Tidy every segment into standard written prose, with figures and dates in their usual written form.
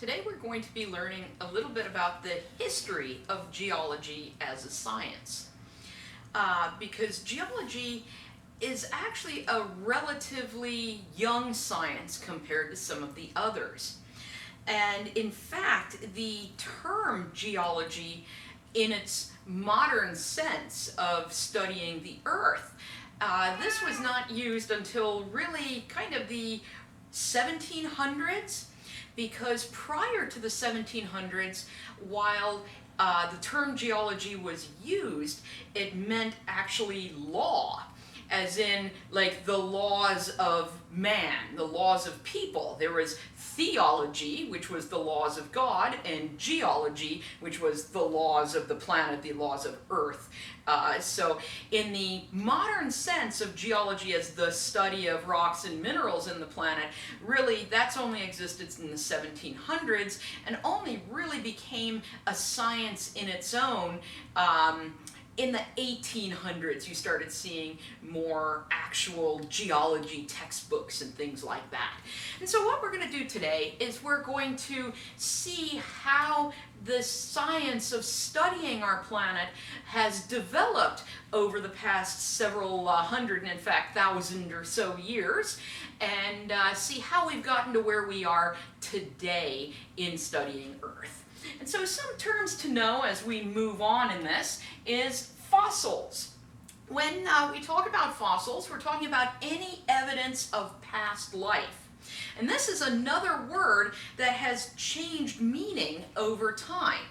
Today we're going to be learning a little bit about the history of geology as a science. Because geology is actually a relatively young science compared to some of the others. And in fact, the term geology, in its modern sense of studying the Earth, this was not used until really kind of the 1700s, because prior to the 1700s, while the term geology was used, it meant actually law, as in like the laws of man, the laws of people. There was theology, which was the laws of God, and geology, which was the laws of the planet, the laws of Earth. So in the modern sense of geology as the study of rocks and minerals in the planet, really that's only existed in the 1700s and only really became a science in its own. In the 1800s, you started seeing more actual geology textbooks and things like that. And so what we're going to do today is we're going to see how the science of studying our planet has developed over the past several hundred, and in fact thousand or so years, and see how we've gotten to where we are today in studying Earth. And so some terms to know as we move on in this is fossils. When we talk about fossils, we're talking about any evidence of past life. And this is another word that has changed meaning over time.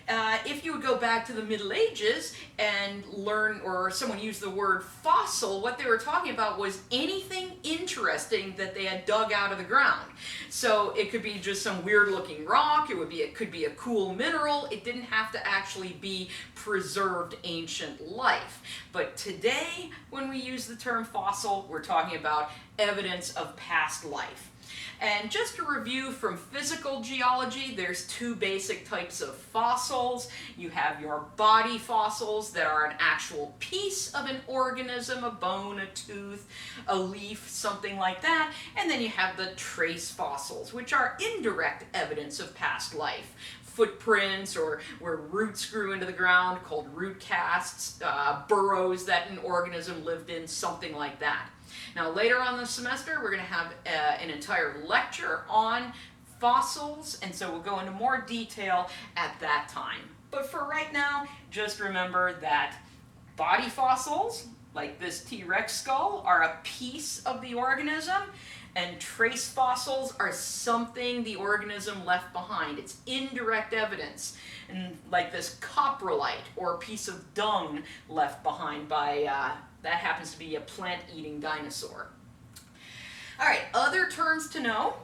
If you would go back to the Middle Ages and learn, or someone used the word fossil, what they were talking about was anything interesting that they had dug out of the ground. So it could be just some weird looking rock, it could be a cool mineral, it didn't have to actually be preserved ancient life. But today, when we use the term fossil, we're talking about evidence of past life. And just to review from physical geology, there's two basic types of fossils. You have your body fossils that are an actual piece of an organism, a bone, a tooth, a leaf, something like that. And then you have the trace fossils, which are indirect evidence of past life. Footprints, or where roots grew into the ground, called root casts, burrows that an organism lived in, something like that. Now later on this semester we're going to have an entire lecture on fossils, and so we'll go into more detail at that time. But for right now, just remember that body fossils, like this T-Rex skull, are a piece of the organism, and trace fossils are something the organism left behind. It's indirect evidence, and like this coprolite, or a piece of dung left behind by that happens to be a plant-eating dinosaur. All right, other terms to know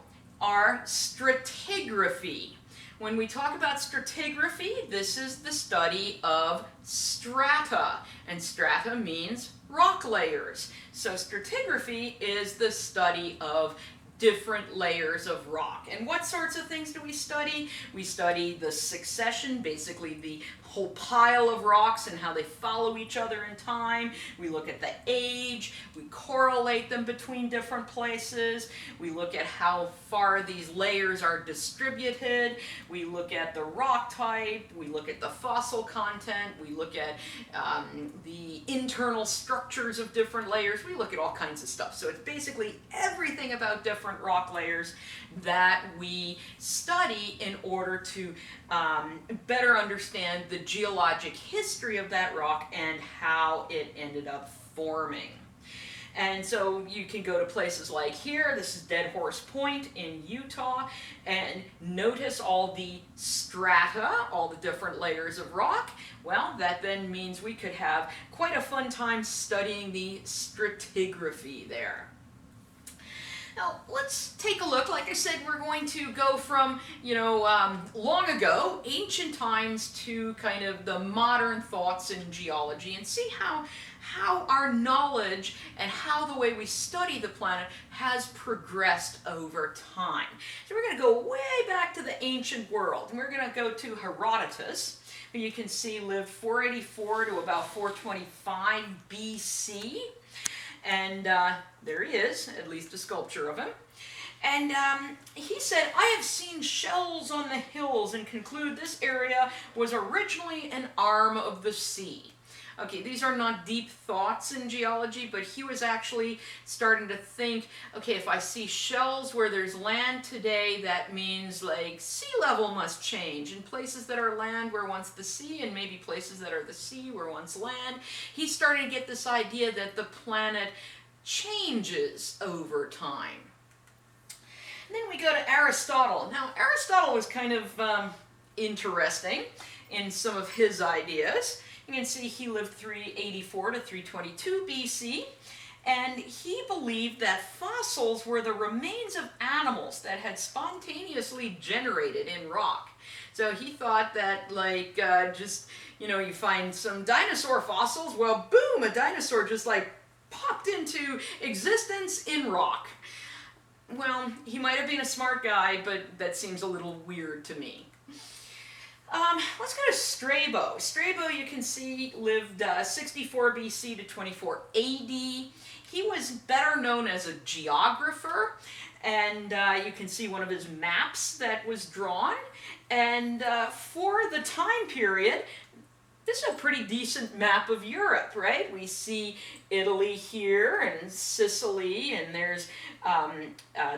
are stratigraphy. When we talk about stratigraphy, this is the study of strata, and strata means rock layers. So stratigraphy is the study of different layers of rock. And what sorts of things do we study? We study the succession, basically the whole pile of rocks and how they follow each other in time. We look at the age, we correlate them between different places, we look at how far these layers are distributed, we look at the rock type, we look at the fossil content, we look at the internal structures of different layers, we look at all kinds of stuff. So it's basically everything about different rock layers that we study in order to better understand the geologic history of that rock and how it ended up forming. And so you can go to places like here, this is Dead Horse Point in Utah, and notice all the strata, all the different layers of rock. Well, that then means we could have quite a fun time studying the stratigraphy there. Now, let's take a look. Like I said, we're going to go from, long ago, ancient times, to kind of the modern thoughts in geology, and see how our knowledge and how the way we study the planet has progressed over time. So we're going to go way back to the ancient world, and we're going to go to Herodotus, who you can see lived 484 to about 425 BC. And there he is, at least a sculpture of him. And he said, I have seen shells on the hills and conclude this area was originally an arm of the sea. Okay, these are not deep thoughts in geology, but he was actually starting to think, okay, if I see shells where there's land today, that means like sea level must change. In places that are land where once the sea, and maybe places that are the sea where once land, he's starting to get this idea that the planet changes over time. And then we go to Aristotle. Now, Aristotle was kind of interesting in some of his ideas. You can see he lived 384 to 322 BC, and he believed that fossils were the remains of animals that had spontaneously generated in rock. So he thought that, like, you find some dinosaur fossils, well, boom, a dinosaur just, like, popped into existence in rock. Well, he might have been a smart guy, but that seems a little weird to me. Let's go to Strabo. Strabo, you can see, lived 64 BC to 24 AD. He was better known as a geographer, and you can see one of his maps that was drawn. And for the time period, this is a pretty decent map of Europe, right? We see Italy here and Sicily, and there's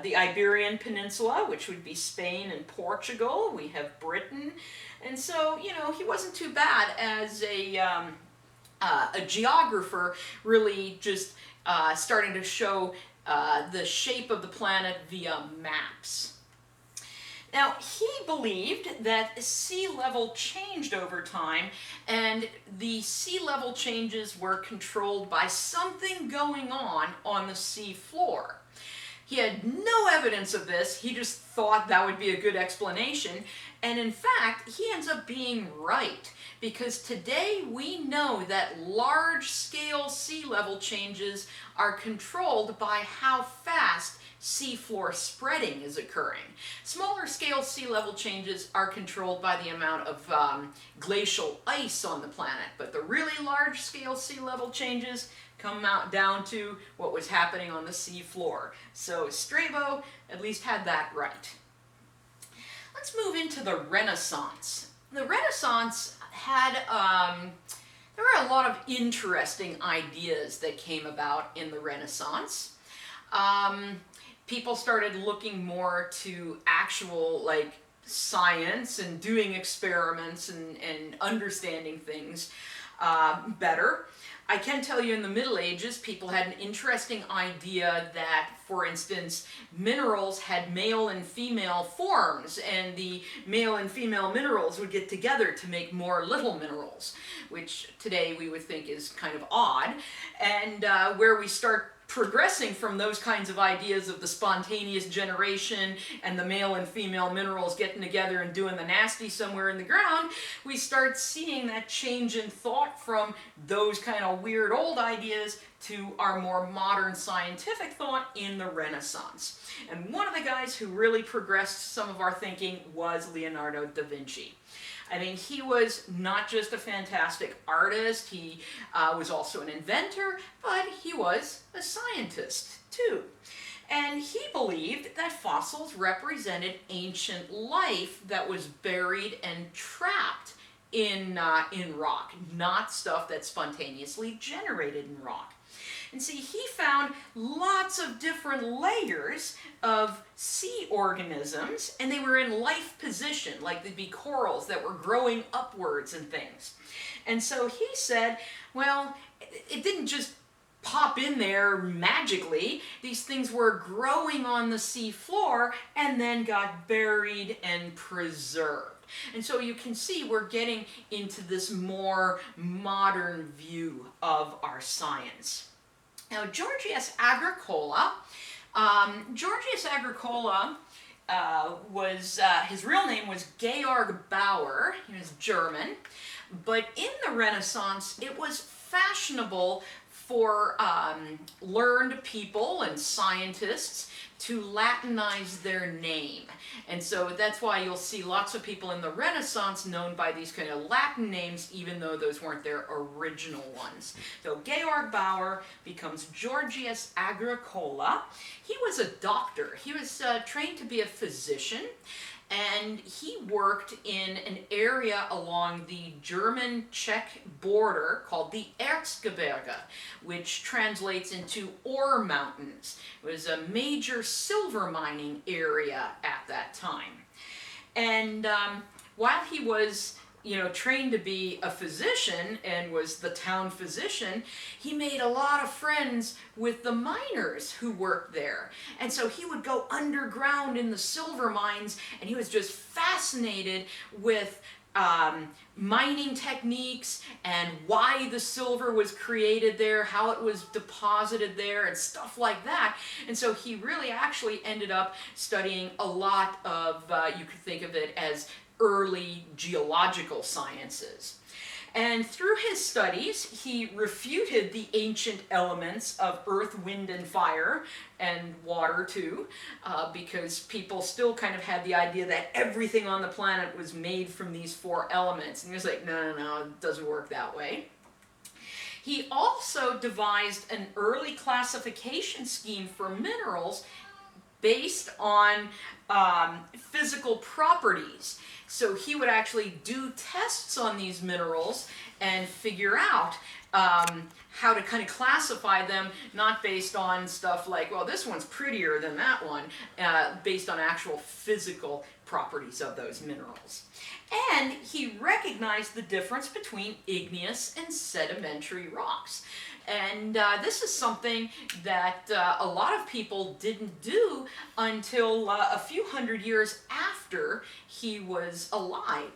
the Iberian Peninsula, which would be Spain and Portugal. We have Britain. And so, he wasn't too bad as a geographer, really just starting to show the shape of the planet via maps. Now, he believed that sea level changed over time, and the sea level changes were controlled by something going on the sea floor. He had no evidence of this, he just thought that would be a good explanation, and in fact, he ends up being right, because today we know that large-scale sea level changes are controlled by how fast seafloor spreading is occurring. Smaller scale sea level changes are controlled by the amount of glacial ice on the planet, but the really large scale sea level changes come out down to what was happening on the sea floor. So Strabo at least had that right. Let's move into the Renaissance. The Renaissance had there were a lot of interesting ideas that came about in the Renaissance. People started looking more to actual science and doing experiments and understanding things better. I can tell you in the Middle Ages, people had an interesting idea that, for instance, minerals had male and female forms, and the male and female minerals would get together to make more little minerals, which today we would think is kind of odd. And where we start progressing from those kinds of ideas of the spontaneous generation and the male and female minerals getting together and doing the nasty somewhere in the ground, we start seeing that change in thought from those kind of weird old ideas to our more modern scientific thought in the Renaissance. And one of the guys who really progressed some of our thinking was Leonardo da Vinci. I mean, he was not just a fantastic artist, he was also an inventor, but he was a scientist too. And he believed that fossils represented ancient life that was buried and trapped in rock, not stuff that's spontaneously generated in rock. And see, he found lots of different layers of sea organisms, and they were in life position, like they'd be corals that were growing upwards and things. And so he said, well, it didn't just pop in there magically. These things were growing on the sea floor and then got buried and preserved. And so you can see we're getting into this more modern view of our science. Now, Georgius Agricola was, his real name was Georg Bauer. He was German. But in the Renaissance, it was fashionable for learned people and scientists to Latinize their name. And so that's why you'll see lots of people in the Renaissance known by these kind of Latin names, even though those weren't their original ones. So Georg Bauer becomes Georgius Agricola. He was a doctor. He was trained to be a physician, and he worked in an area along the German-Czech border called the Erzgebirge, which translates into ore mountains. It was a major silver mining area at that time. And while he was trained to be a physician and was the town physician, he made a lot of friends with the miners who worked there. And so he would go underground in the silver mines, and he was just fascinated with mining techniques and why the silver was created there, how it was deposited there, and stuff like that. And so he really actually ended up studying a lot of, you could think of it as early geological sciences. And through his studies, he refuted the ancient elements of earth, wind, and fire, and water too, because people still kind of had the idea that everything on the planet was made from these four elements. And he was like, no, it doesn't work that way. He also devised an early classification scheme for minerals based on physical properties. So he would actually do tests on these minerals and figure out how to kind of classify them, not based on stuff like, well, this one's prettier than that one, based on actual physical properties of those minerals. And he recognized the difference between igneous and sedimentary rocks. And this is something that a lot of people didn't do until a few hundred years after he was alive.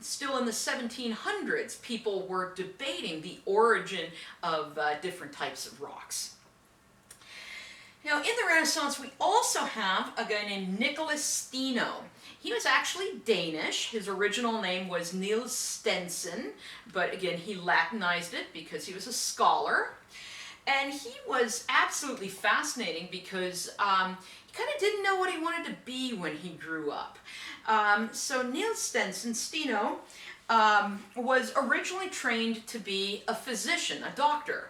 Still in the 1700s, people were debating the origin of different types of rocks. Now, in the Renaissance, we also have a guy named Nicholas Stino. He was actually Danish. His original name was Niels Stensen, but again, he Latinized it because he was a scholar. And he was absolutely fascinating because he kind of didn't know what he wanted to be when he grew up. So Niels Stensen, Stino, was originally trained to be a physician, a doctor.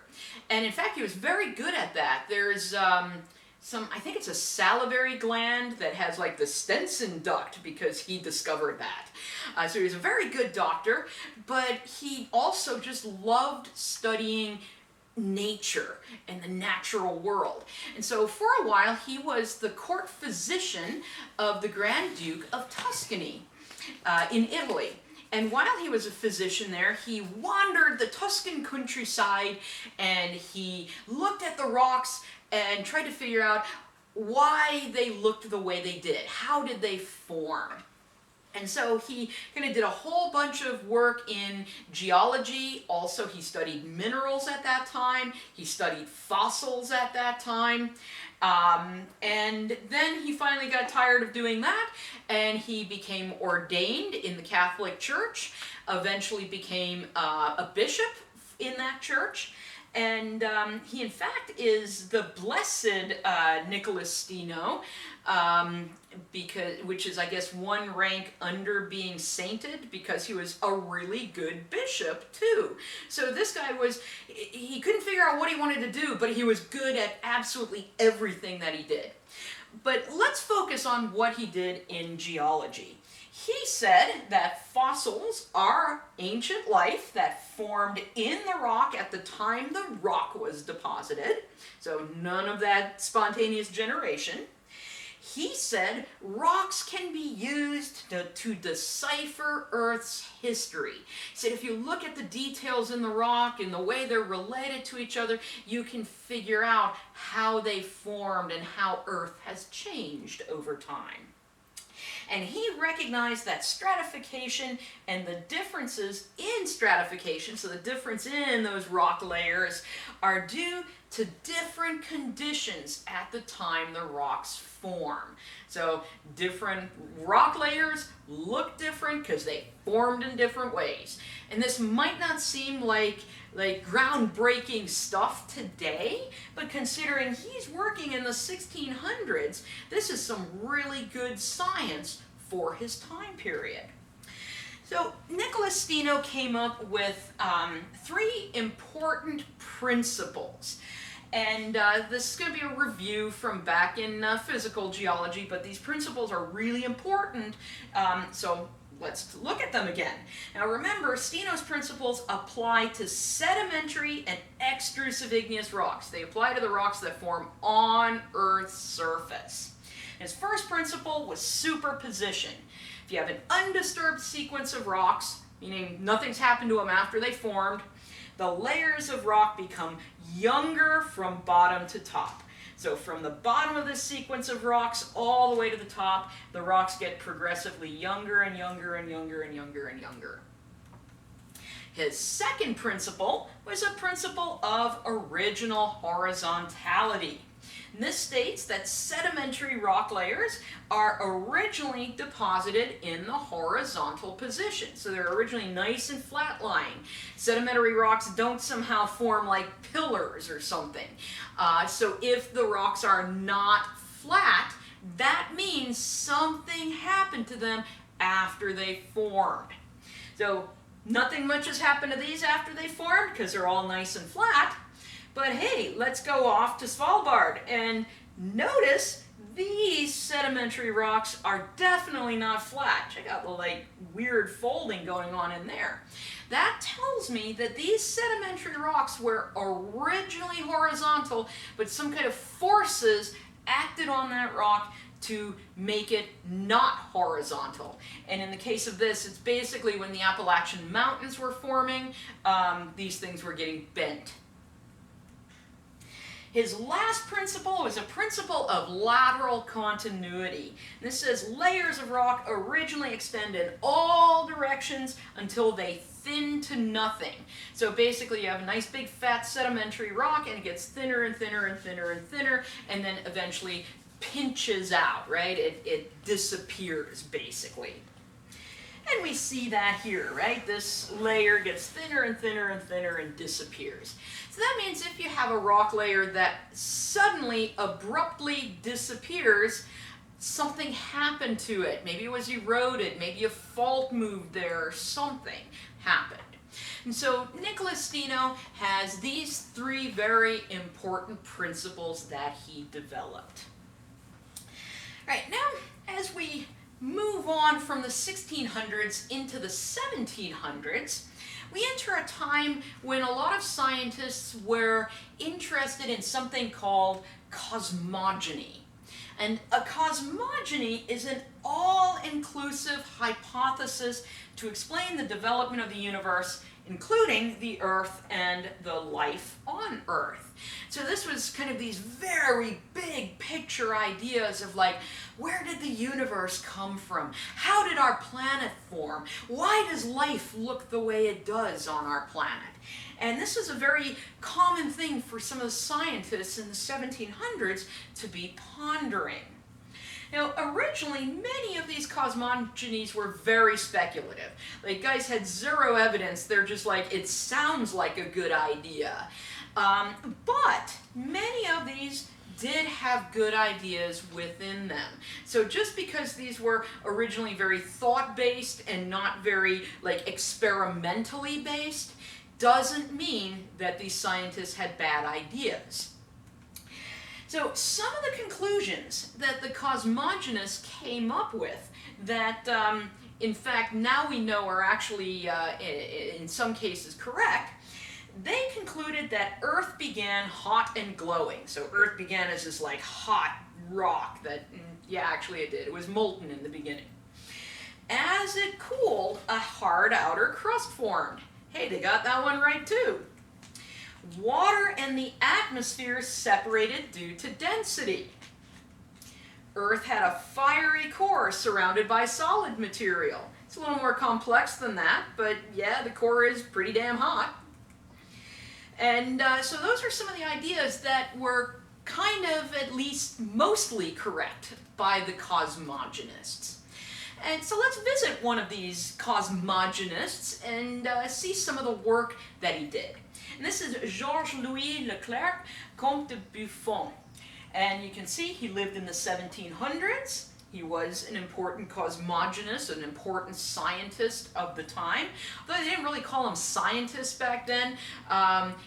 And in fact, he was very good at that. There's I think it's a salivary gland that has like the Stensen duct because he discovered that. So he was a very good doctor, but he also just loved studying nature and the natural world. And so for a while, he was the court physician of the Grand Duke of Tuscany in Italy. And while he was a physician there, he wandered the Tuscan countryside and he looked at the rocks and tried to figure out why they looked the way they did. How did they form? And so he kind of did a whole bunch of work in geology. Also, he studied minerals at that time. He studied fossils at that time. And then he finally got tired of doing that, and he became ordained in the Catholic Church, eventually became a bishop in that church. And he, in fact, is the blessed Nicholas Stino, which is, I guess, one rank under being sainted, because he was a really good bishop, too. So this guy he couldn't figure out what he wanted to do, but he was good at absolutely everything that he did. But let's focus on what he did in geology. He said that fossils are ancient life that formed in the rock at the time the rock was deposited. So none of that spontaneous generation. He said rocks can be used to decipher Earth's history. He said if you look at the details in the rock and the way they're related to each other, you can figure out how they formed and how Earth has changed over time. And he recognized that stratification and the differences in stratification, so the difference in those rock layers, are due to different conditions at the time the rocks form. So different rock layers look different because they formed in different ways. And this might not seem like groundbreaking stuff today, but considering he's working in the 1600s, this is some really good science for his time period. So Nicholas Stino came up with 3 important principles. And this is going to be a review from back in physical geology, but these principles are really important, so let's look at them again. Now remember, Stino's principles apply to sedimentary and extrusive igneous rocks. They apply to the rocks that form on Earth's surface. His first principle was superposition. If you have an undisturbed sequence of rocks, meaning nothing's happened to them after they formed, the layers of rock become younger from bottom to top. So from the bottom of this sequence of rocks all the way to the top, the rocks get progressively younger and younger and younger and younger and younger. His second principle was a principle of original horizontality. And this states that sedimentary rock layers are originally deposited in the horizontal position. So they're originally nice and flat-lying. Sedimentary rocks don't somehow form like pillars or something. So if the rocks are not flat, that means something happened to them after they formed. So nothing much has happened to these after they formed because they're all nice and flat. But hey, let's go off to Svalbard and notice these sedimentary rocks are definitely not flat. Check out the weird folding going on in there. That tells me that these sedimentary rocks were originally horizontal, but some kind of forces acted on that rock to make it not horizontal. And in the case of this, it's basically when the Appalachian Mountains were forming, these things were getting bent. His last principle was a principle of lateral continuity. And this says layers of rock originally extend in all directions until they thin to nothing. So basically you have a nice big fat sedimentary rock and it gets thinner and thinner and thinner and thinner and then eventually pinches out, right? It disappears basically. And we see that here, right? This layer gets thinner and thinner and thinner and disappears. So that means if you have a rock layer that suddenly, abruptly disappears, something happened to it. Maybe it was eroded, maybe a fault moved there, or something happened. And so Nicholas Stino has these 3 very important principles that he developed. All right, now as we move on from the 1600s into the 1700s, we enter a time when a lot of scientists were interested in something called cosmogony. And a cosmogony is an all-inclusive hypothesis to explain the development of the universe, including the Earth and the life on Earth. So this was kind of these very big picture ideas of where did the universe come from? How did our planet form? Why does life look the way it does on our planet? And this is a very common thing for some of the scientists in the 1700s to be pondering. Now, originally, many of these cosmogonies were very speculative. Guys had zero evidence. They're just it sounds like a good idea. But many of these did have good ideas within them. So just because these were originally very thought-based and not very experimentally based, doesn't mean that these scientists had bad ideas. So some of the conclusions that the cosmogonists came up with that, in fact, now we know are actually, in some cases, correct, they concluded that Earth began hot and glowing. So Earth began as this hot rock that, yeah, actually it did. It was molten in the beginning. As it cooled, a hard outer crust formed. Hey, they got that one right too. Water and the atmosphere separated due to density. Earth had a fiery core surrounded by solid material. It's a little more complex than that, but yeah, the core is pretty damn hot. And so those are some of the ideas that were kind of at least mostly correct by the cosmogonists. And so let's visit one of these cosmogonists and see some of the work that he did. And this is Georges-Louis Leclerc, Comte de Buffon. And you can see he lived in the 1700s. He was an important cosmogonist, an important scientist of the time. Although they didn't really call them scientists back then.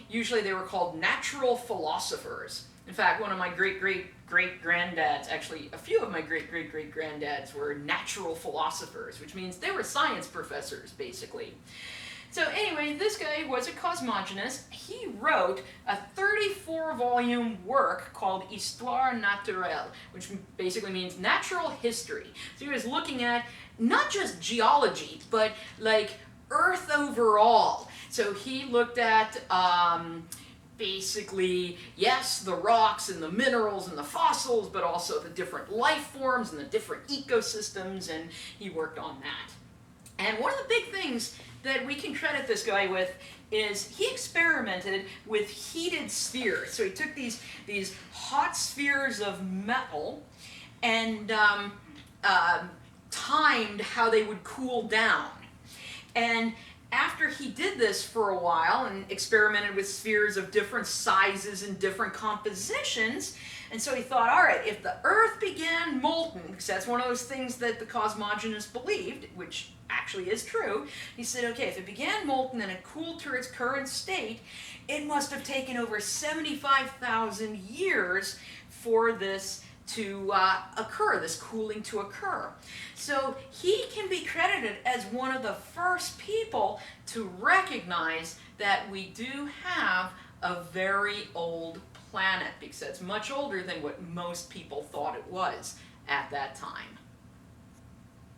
Usually they were called natural philosophers. In fact, one of my great-great-great-granddads, actually a few of my great-great-great-granddads were natural philosophers, which means they were science professors, basically. So anyway, this guy was a cosmogonist. He wrote a 34-volume work called Histoire naturelle, which basically means natural history. So he was looking at not just geology, but like Earth overall. So he looked at basically, yes, the rocks and the minerals and the fossils, but also the different life forms and the different ecosystems, and he worked on that. And one of the big things that we can credit this guy with is he experimented with heated spheres. So he took these hot spheres of metal and timed how they would cool down. And after he did this for a while and experimented with spheres of different sizes and different compositions, and so he thought, all right, if the Earth began molten, because that's one of those things that the cosmogonists believed, which actually is true, he said, okay, if it began molten and it cooled to its current state, it must have taken over 75,000 years for this to occur, this cooling to occur. So he can be credited as one of the first people to recognize that we do have a very old planet, because that's much older than what most people thought it was at that time.